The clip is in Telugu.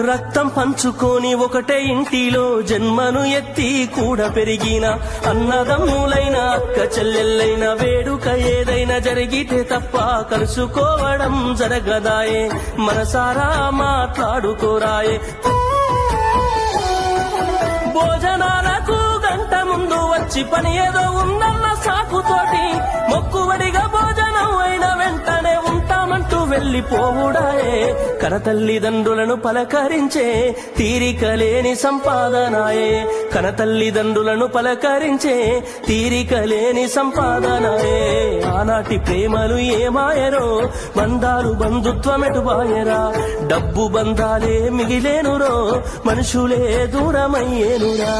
రక్తం పంచుకొని ఒకటే ఇంటిలో జన్మను ఎత్తి కూడా పెరిగిన అన్నదమ్ములైన అక్క చెల్లెళ్ళైన వేడుక ఏదైనా జరిగితే తప్ప కలుసుకోవడం జరగదాయే మనసారా మాట్లాడుకోరాయే భోజనాలకు గంట ముందు వచ్చి పని ఏదో ఉందన్న సాకుతోటి మొక్కువడిగా భోజనం అయిన వెంటనే ఉంటామంటూ వెళ్లిపోవుడాయే కనతల్లిదండ్రులను పలకరించే తీరిక లేని సంపాదనాయే కనతల్లిదండ్రులను పలకరించే తీరిక లేని సంపాదనాయే ఆనాటి ప్రేమలు ఏమాయరో బంధాలు బంధుత్వమెటుబాయరా డబ్బు బంధాలే మిగిలేనురో మనుషులే దూరమయ్యేనురా